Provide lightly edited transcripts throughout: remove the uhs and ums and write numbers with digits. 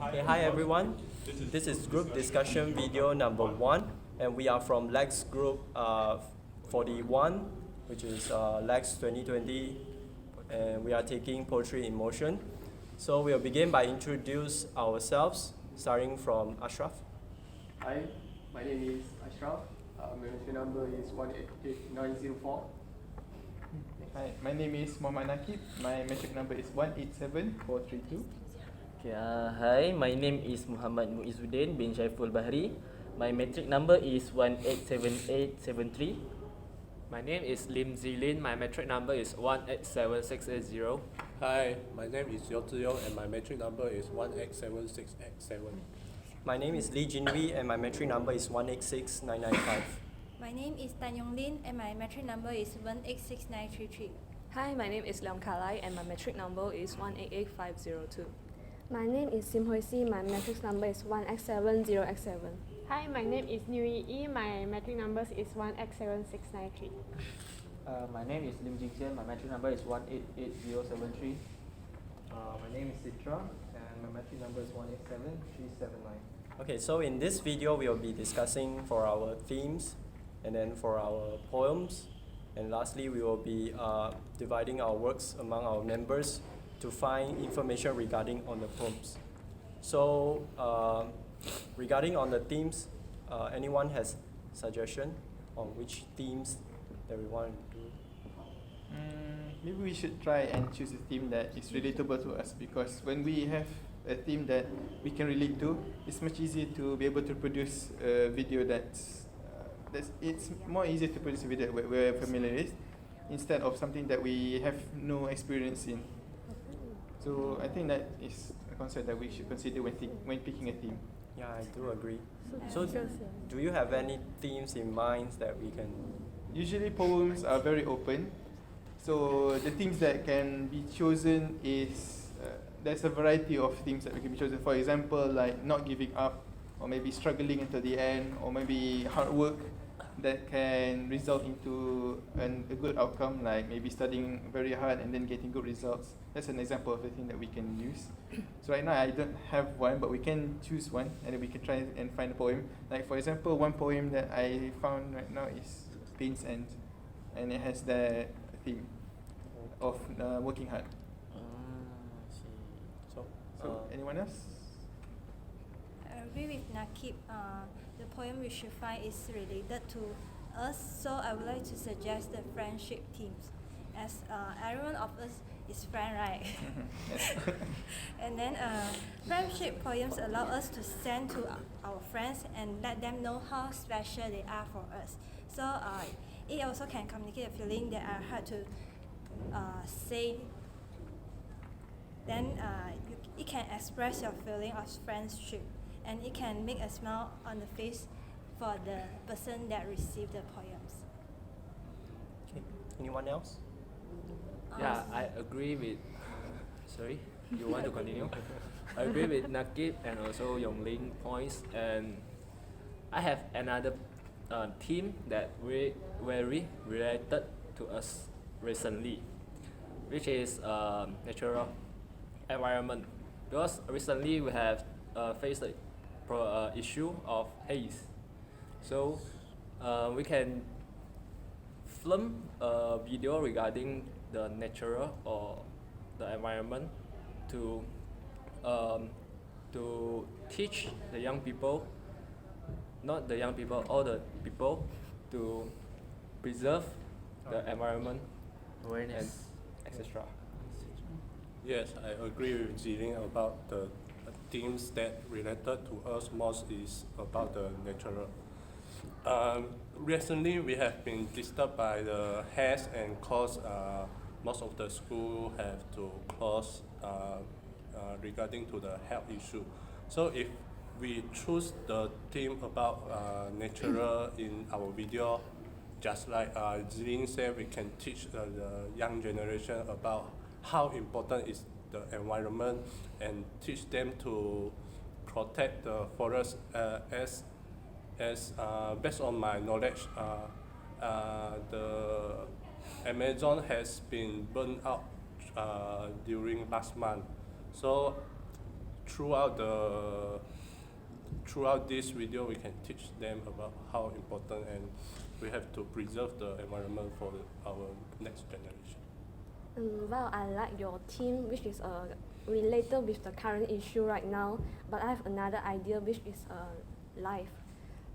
Okay, hi everyone. This is group discussion video number 1, and we are from LAX group 41, which is LAX 2020, and we are taking Poetry in Motion. So we'll begin by introduce ourselves, starting from Ashraf. Hi, my name is Ashraf. My entry number is 18904. Hi, my name is Muhammad Nakib. My metric number is 187432. Okay, hi, my name is Muhammad Muizuddin bin Syaiful Bahri. My metric number is 187873. My name is Lim Zilin. My metric number is 187680. Hi, my name is Yeo Ziyong and my metric number is 187687. My name is Lee Jinwee, and my metric number is 186995. My name is Tan Yong Lin and my metric number is 186933. Hi, my name is Leong Kalai and my metric number is 188502. My name is Sim Hoi Si. My metric number is 1x70x7. Hi, my name is New Yi. My metric number is 1x7693. My name is Lim Jing Xian. My metric number is 188073. My name is Citra and my metric number is 187379. Okay, so in this video we'll be discussing for our themes, and then for our poems, and lastly we will be dividing our works among our members to find information regarding on the poems. So regarding on the themes, anyone has suggestion on which themes that we want to do? Maybe we should try and choose a theme that is relatable to us, because when we have a theme that we can relate to, it's much easier to be able to produce a video that's it's more easier to produce a video that we're familiar with, instead of something that we have no experience in. So I think that is a concept that we should consider when picking a theme. Yeah, I do agree. So do you have any themes in mind that we can? Usually poems are very open, so the themes that can be chosen is there's a variety of themes that we can be chosen. For example, like not giving up, or maybe struggling until the end, or maybe hard work that can result into a good outcome, like maybe studying very hard and then getting good results. That's an example of a thing that we can use. So right now I don't have one, but we can choose one and then we can try and find a poem. Like for example, one poem that I found right now is Pain's End, and it has the theme of working hard. So anyone else? I agree with Nakib. The poem we should find is related to us, so I would like to suggest the friendship themes, as every one of us is friend, right? And then friendship poems allow us to send to our friends and let them know how special they are for us. So it also can communicate a feeling that are hard to say. Then it can express your feeling of friendship, and it can make a smile on the face for the person that received the poems. Okay, anyone else? Yeah, I agree with. Sorry, you want to continue? I agree with Nakib and also Yonglin points, and I have another theme that very related to us recently, which is natural environment. Because recently we have faced the issue of haze, so we can film a video regarding the natural or the environment to teach the young people, not the young people, all the people, to preserve the environment Awareness. and etc. Yes, I agree with Zilin about the themes that related to us most is about the natural. Recently we have been disturbed by the haze and cause most of the school have to close regarding to the health issue. So if we choose the theme about natural in our video, just like Zilin said, we can teach the young generation about how important is the environment and teach them to protect the forest as based on my knowledge, the Amazon has been burned out during last month. So throughout this video, we can teach them about how important and we have to preserve the environment for our next generation. Well, I like your theme, which is related with the current issue right now, but I have another idea, which is life.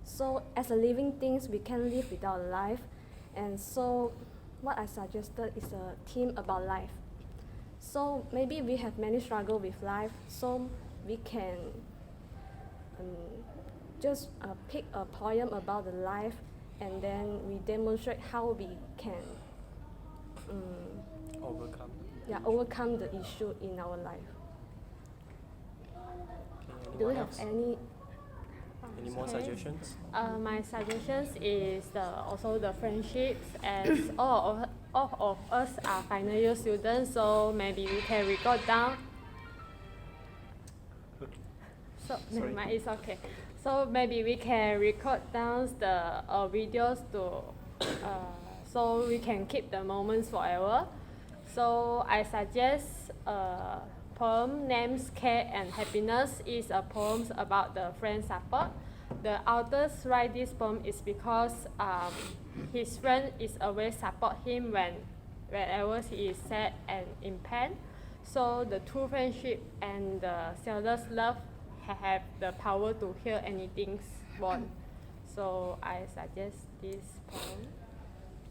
So, as a living things, we can live without life, and so what I suggested is a theme about life. So maybe we have many struggle with life, so we can just pick a poem about the life, and then we demonstrate how we can overcome the issue in our life. Okay, Do we anyone have else? any more Okay. suggestions? My suggestions is also the friendships, as all of us are final year students, so maybe we can record down. So Sorry. it's okay. So maybe we can record down the videos to so we can keep the moments forever. So I suggest a poem named Care and Happiness. Is a poem about the friend support. The authors write this poem is because his friend is always support him whenever he is sad and in pain. So the true friendship and the selfless love have the power to heal anything's bond. So I suggest this poem.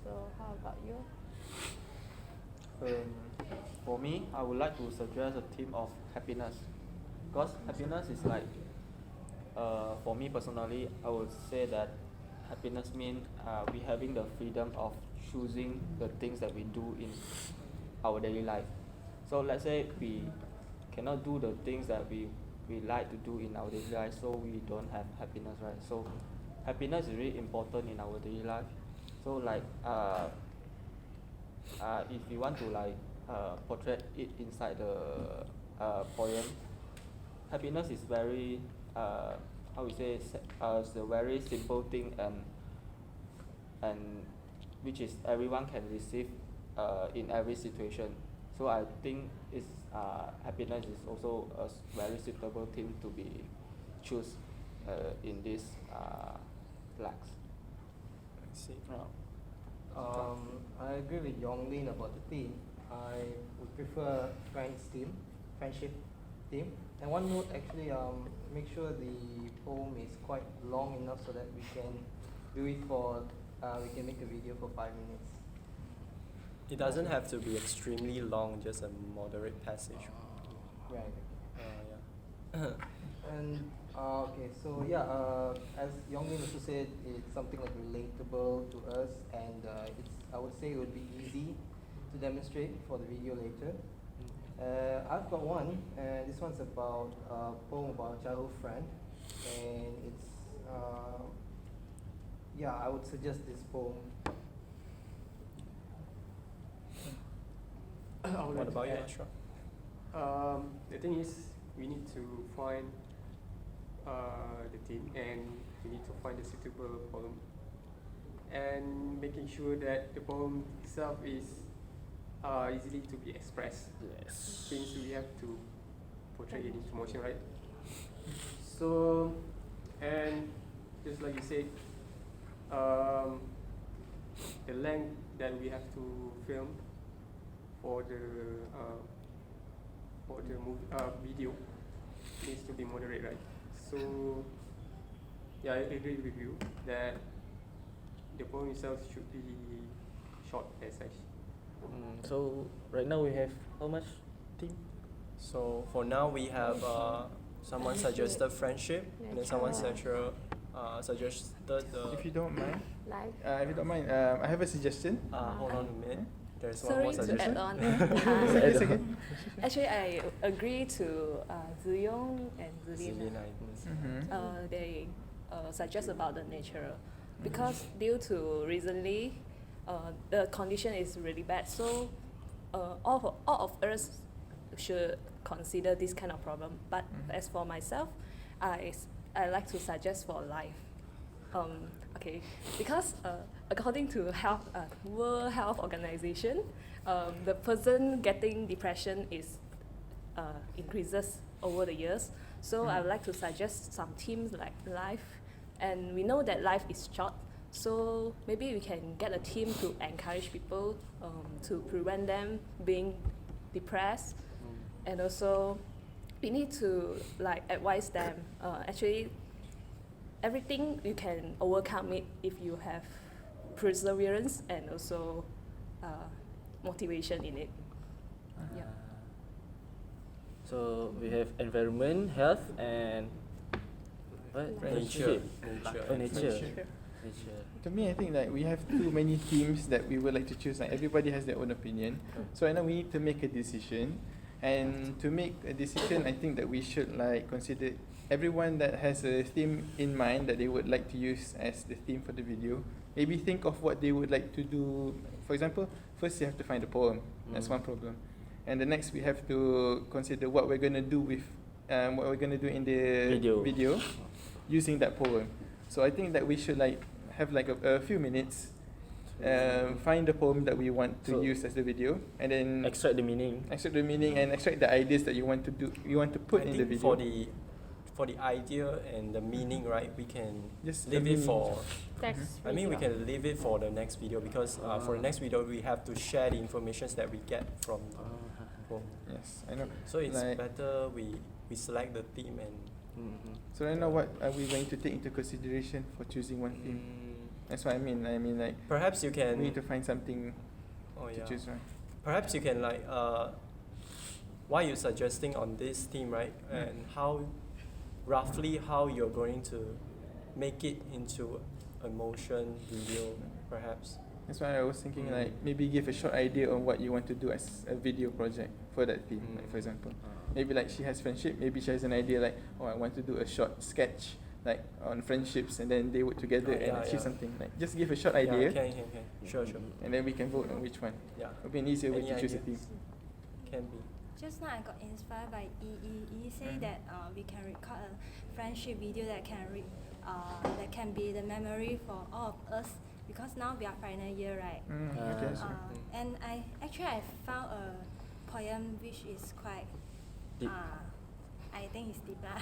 So how about you? For me, I would like to suggest a theme of happiness, because happiness is like, for me personally, I would say that happiness means we having the freedom of choosing the things that we do in our daily life. So let's say we cannot do the things that we like to do in our daily life, so we don't have happiness, right? So happiness is really important in our daily life. So like if you want to like portray it inside the poem, happiness is very how we say it's a very simple thing, and which is everyone can receive in every situation. So I think it's happiness is also a very suitable thing to be choose in this LAX. I see. I agree with Yonglin about the theme. I would prefer friendship theme. And one note, actually, make sure the poem is quite long enough so that we can do it for, we can make a video for 5 minutes. It doesn't have to be extremely long, just a moderate passage. Right. Yeah. And okay, so yeah, as Yonglin also said, it's something like relatable to us, and it's, I would say it would be easy to demonstrate for the video later. I've got one, and this one's about a poem about a childhood friend, and it's yeah, I would suggest this poem. What about you, Ashraf? The thing is, we need to find the theme, and we need to find a suitable poem, and making sure that the poem itself is easily to be expressed. Yes. Since we have to portray any emotion, right? So, and just like you said, the length that we have to film for the video needs to be moderate, right? So, yeah, I agree with you that the poem itself should be short as such. So right now we have how much team? So for now we have someone suggested friendship, and then someone suggested the. If you don't mind, Life. I have a suggestion. Hold on a minute. There's one Sorry more to suggestion. add on. It's okay. Actually, I agree to Ziyong and Zilin. They suggest about the nature, because due to recently the condition is really bad, so all of us should consider this kind of problem. But as for myself, I like to suggest for life. Okay, because according to World Health Organization, the person getting depression is increases over the years. So I would like to suggest some themes like life, and we know that life is short. So maybe we can get a team to encourage people to prevent them being depressed, and also we need to like advise them. Actually, everything you can overcome it if you have perseverance and also motivation in it. Yeah. So we have environment, health, and what? Nature. Oh, nature. Friendship. Nature. To me, I think like we have too many themes that we would like to choose. Like everybody has their own opinion. So I know we need to make a decision. And to make a decision, I think that we should like consider everyone that has a theme in mind that they would like to use as the theme for the video. Maybe think of what they would like to do. For example, first you have to find a poem. That's one problem. And the next we have to consider what we're gonna do with what we're gonna do in the video using that poem. So I think that we should like have like a few minutes, find the poem that we want to use as the video, and then extract the meaning. Extract the meaning and extract the ideas that you want to do. You want to put in the video. For the idea and the meaning, right? We can Just leave it for. Next I mean, we video. can leave it for the next video because for the next video we have to share the information that we get from the poem. Yes, I know. So it's like, better we select the theme and. So right now, what are we going to take into consideration for choosing one theme? That's what I mean. I mean, like perhaps you can. We need to find something to choose, right? Perhaps you can like why you're suggesting on this theme, right? And how roughly how you're going to make it into a motion video, perhaps. That's why I was thinking like maybe give a short idea on what you want to do as a video project for that theme. Like for example, maybe like she has friendship. Maybe she has an idea like, oh, I want to do a short sketch like on friendships, and then they work together and achieve something. Like just give a short idea. Can. Sure. And then we can vote on which one. Yeah. It'll be an easier way to choose a theme. Can be. Just now I got inspired by Yi say that we can record a friendship video that can be the memory for all of us, because now we are final year, right? And I found a poem which is quite deep. I think it's deep lah.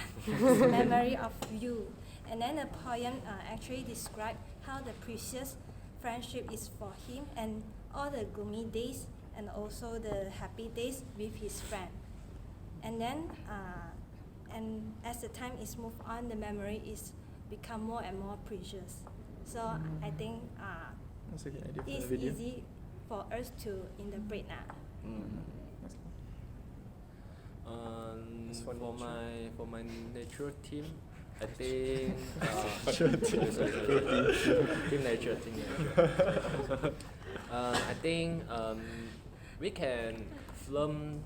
Memory of you. And then the poem actually describes how the precious friendship is for him, and all the gloomy days and also the happy days with his friend. And then and as the time is moved on, the memory is become more and more precious. So I think that's a good idea for it's the video. easy for us to interpret now. For my nature team, I think team nature. I think we can film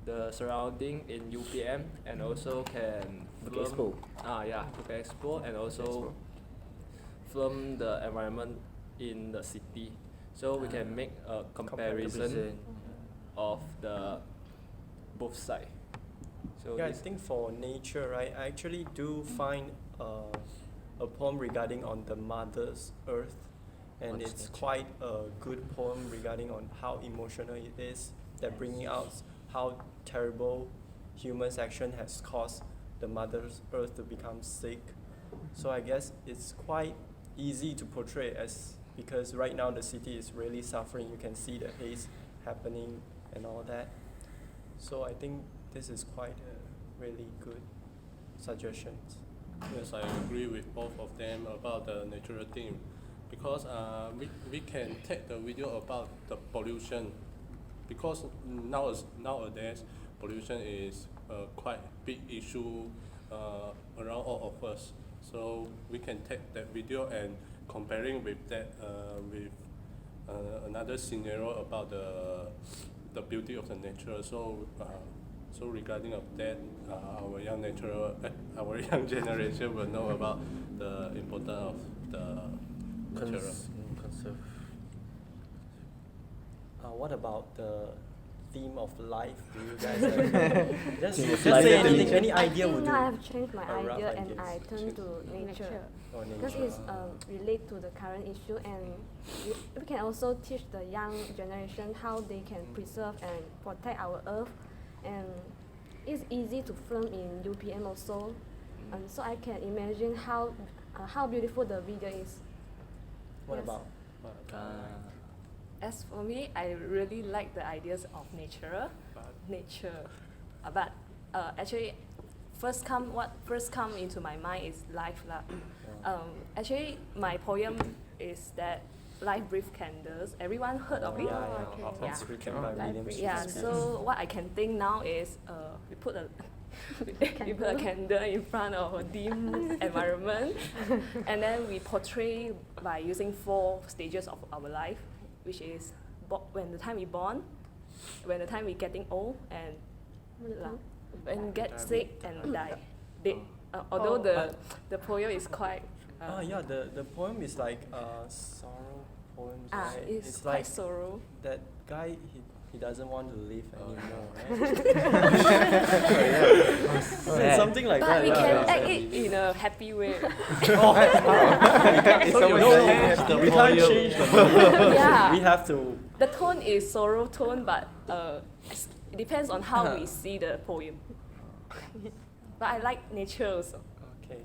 the surrounding in UPM, and also can Bukit Expo. Bukit Expo, and also film the environment in the city. So we can make a comparison of the both sides. So I think for nature, right, I actually do find a poem regarding on the Mother's Earth, and it's quite a good poem regarding on how emotional it is, that bringing out how terrible human's action has caused the Mother's Earth to become sick. So I guess it's quite easy to portray as, because right now the city is really suffering. You can see the haze happening and all that. So I think this is quite a really good suggestions. Yes, I agree with both of them about the natural theme, because we can take the video about the pollution, because nowadays pollution is a quite big issue around all of us. So we can take that video and comparing with that with another scenario about the beauty of the nature. So regarding of that, our young generation will know about the importance of the nature. What about the theme of life? Do you guys have just life say and anything, nature. any idea I would think do? now I have changed my A rough idea and idea. I turn to nature. Or Because nature. it's relate to the current issue, and we can also teach the young generation how they can preserve and protect our earth. And it's easy to film in UPM also, and so I can imagine how beautiful the video is. What Yes. about? As for me, I really like the ideas of nature, but actually, first come into my mind is life lah. Actually, my poem is that life breathe candles. Everyone heard of it? It's written by William Yeah. Shakespeare. So what I can think now is we put a we put a candle in front of a dim environment, and then we portray by using 4 stages of our life, which is when the time we born, when the time we getting old, and when we get sick and die. Although the poem is quite. Yeah, the poem is like sorrow poems. Right? It's like quite sorrow. that guy. He doesn't want to live anymore, right? Something like but that. we yeah, can yeah. act it in a happy way. We can't change the mood. Yeah. We have to. The tone is sorrow tone, but it depends on how we see the poem. But I like nature also. Okay.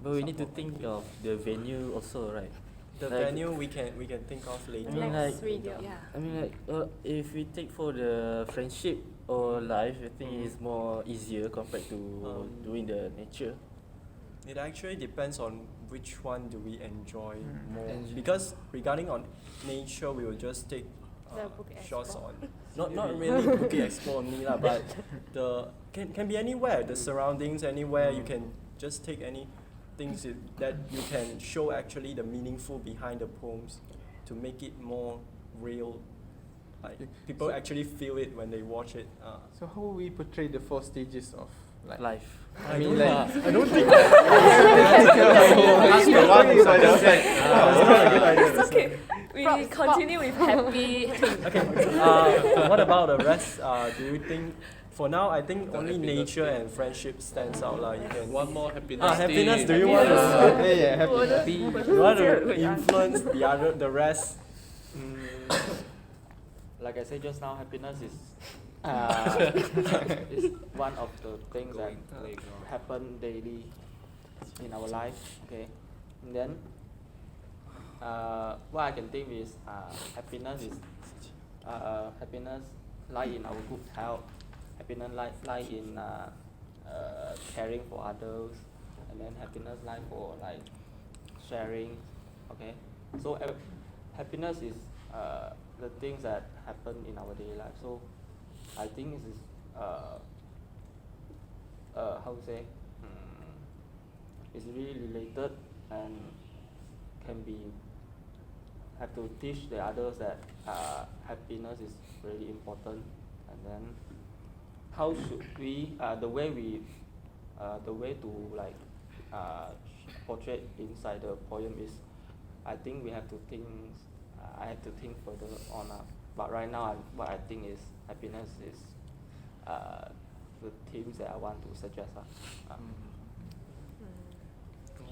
But we need to think of the venue also, right? The Like- venue we can think of later. I mean, Next like, video. Yeah. I mean, like, if we take for the friendship or life, I think it's more easier compared to doing the nature. It actually depends on which one do we enjoy more. Enjoy. Because regarding on nature, we will just take The Bukit shots Expo. on not really Bukit Expo only lah, but the can be anywhere. The surroundings anywhere you can just take any things that you can show actually the meaningful behind the poems to make it more real. Like people actually feel it when they watch it. So how will we portray the 4 stages of Life. I mean, don't, like- I don't think That's the one who's on the side. It's okay. We continue with happy thing. Okay. What about the rest? Do you think? For now, I think The only happiness nature thing. and friendship stands out lah. You can. One more happiness. Happiness. thing. Do you want to? Happy. You want to influence the rest? Like I said just now, happiness is is one of the things that happen daily in our life. Okay, and then what I can think is happiness is happiness lie in our good health. Happiness lie in caring for others, and then happiness lie for like sharing. Okay, so happiness is the things that happen in our daily life. So I think this is how to say it's really related and can be have to teach the others that happiness is really important. And then how should we the way to like portray inside the poem is, I think we have to think. I have to think further on. But right now, what I think is happiness is the themes that I want to suggest.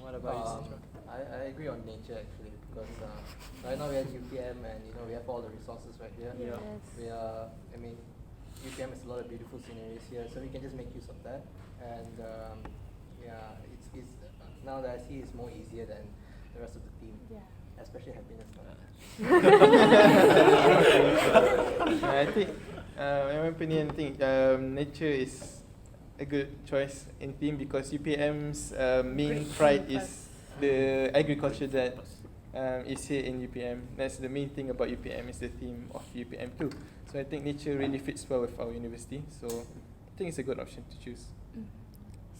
What about you, Citra? I agree on nature actually, because right now we have UPM and we have all the resources right here. Yeah. We are, I mean, UPM has a lot of beautiful sceneries here, so we can just make use of that. And yeah, it's now that I see it's more easier than the rest of the team. Yeah. Especially happiness. I think, in my opinion, I think nature is a good choice in theme because UPM's main pride is the agriculture that is here in UPM. That's the main thing about UPM, is the theme of UPM too. So I think nature really fits well with our university. So I think it's a good option to choose.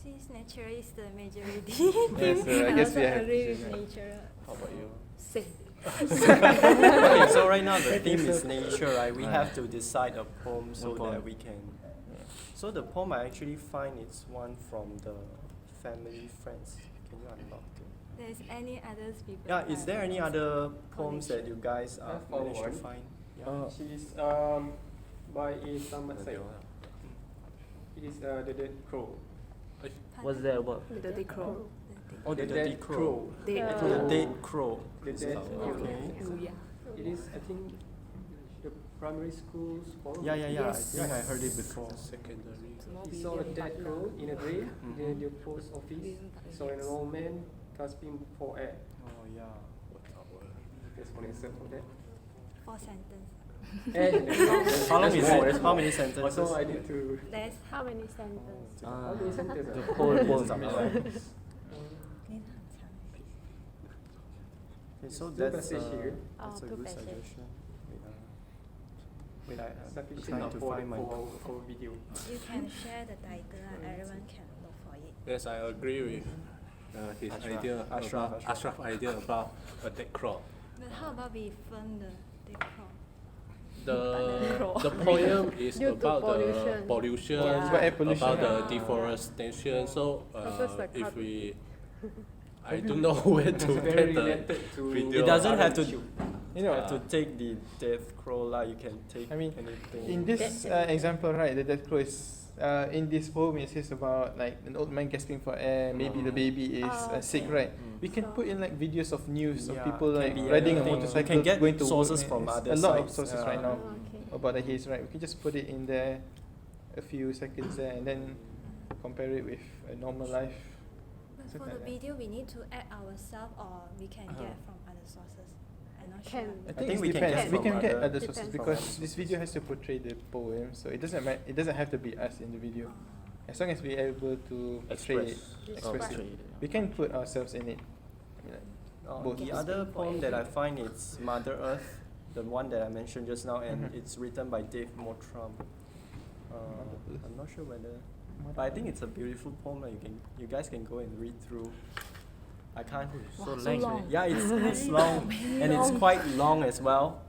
Since nature is the majority Yeah, so I I guess also we have agree to with choose, right? nature. How about you? Same. Okay, so right now the theme is nature, right? We have to decide a poem so poem. that we can. So the poem I actually find it's one from the family friends. Can you unlock it? There's any others people? Yeah, is there any other poems that you guys I have managed to one. find? She's by Isam Masai. It is the Dead Crow. What's that about? The Dick Crow. Oh, the Dead Crow. Dead The Dead Crow. The Dead Crow. Okay. Yeah. It is, I think, the primary schools forum. Yeah. Yes. I think I heard it before. Secondary. He saw a dead crow in a grave near the post office. Saw an old man gasping for air. Oh yeah. There's one excerpt for that. 4 sentences. And How long there's is more, it? there's How more. many sentences? Also, I need to. There's How many sentences? How many sentences? The are- whole poem. Okay, so Two that's passage here. that's a two good passage. suggestion. Wait, I'm Sufficient trying to for find my. for video. you can share the title and everyone can look for it. Yes, I agree with his Ashraf. idea Ashraf. about Ashraf idea about a dead crow. But how about we film the crow? The poem is Due to about the pollution. pollution, Yeah. About air pollution. about the Yeah. deforestation. So Versus the if carbon. we, I don't know where to It's very get the related to video. It doesn't current have to, issue. You know, to take the death crow lah. You can take I mean, anything. in this example, right, the death crow is in this poem. It says about like an old man gasping for air. Maybe the baby is sick, right? We can put in like videos of news of Yeah, people can like be riding a anything. motorcycle, You can get going to sources work. from It's other a lot of sites, sources yeah. right now Oh, okay. about the haze, right? We can just put it in there, a few seconds there, and then compare it with a normal life. But So for the kinda- video, we need to add ourselves or we can get from other sources. I'm not Can. sure. I think think we it can depends. get We from can get other- other sources Depends. because From this video has to portray the poem, so it doesn't have to be us in the video. As long as we're able to portray it, express it, we can put ourselves in it. Both. The other poem that I find is Mother Earth, the one that I mentioned just now, and Mhm. it's written by Dave Mottram. I'm not sure whether, but I think it's a beautiful poem. Like you guys can go and read through. I can't. So So length. long. Yeah, it's long, and it's quite long as well.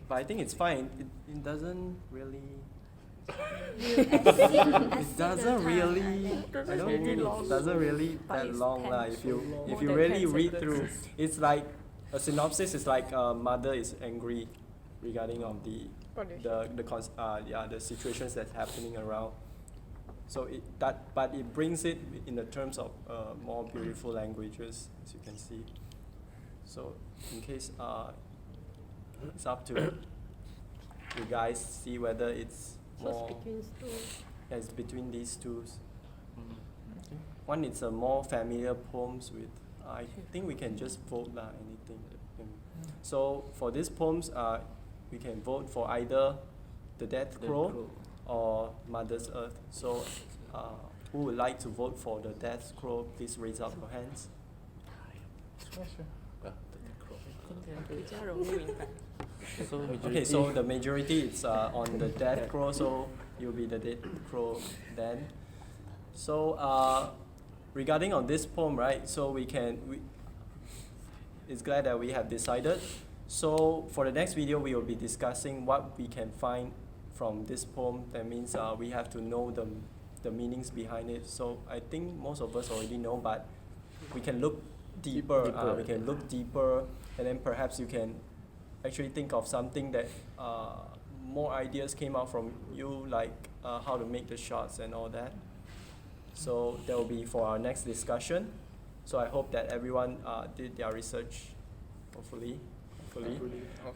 But I think it's fine. It doesn't really. It doesn't really. I don't think it doesn't really But that it's long 10 lah. If you more if you than really 10 read through, sentences. it's like a synopsis is like a mother is angry regarding of the the situations that's happening around. So but it brings it in the terms of more beautiful languages, as you can see. So in case it's up to you guys see whether it's So more. it's between two. Yeah, it's between these two. One is a more familiar poems with. I think we can just vote lah. Anything. So for these poems, we can vote for either the Death Crow or Mother's Earth. So, who would like to vote for the Death Crow? Please raise up your hands. So Okay, so the majority is on the Death Crow, so you'll be the Death Crow then. So regarding on this poem, right? So it's glad that we have decided. So for the next video, we will be discussing what we can find from this poem. That means we have to know the meanings behind it. So I think most of us already know, but we can look deeper. We can look deeper, and then perhaps you can actually think of something that more ideas came out from you, like how to make the shots and all that. So that will be for our next discussion. So I hope that everyone did their research, hopefully.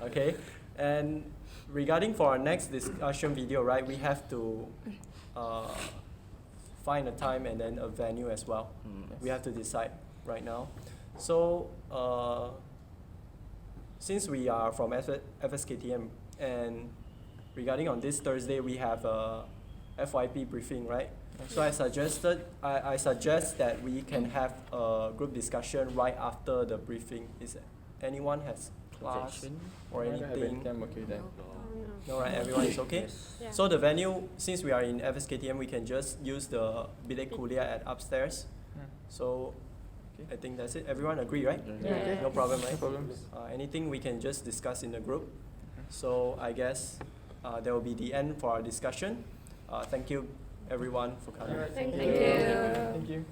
Okay. And regarding for our next discussion video, right, we have to find a time and then a venue as well. Yes. We have to decide right now. So since we are from FSKTM, and regarding on this Thursday, we have a FYP briefing, right? So I suggest that we can have a group discussion right after the briefing. Is anyone has class or anything? I'm okay then. No, right? Everyone is okay? Yeah. So the venue, since we are in FSKTM, we can just use the Bilik Kuliah at upstairs. So I think that's it. Everyone agree, right? Yeah. Okay. No problem, right? No problems. Anything we can just discuss in the group. So I guess that will be the end for our discussion. Thank you everyone for coming. Thank you. Thank you.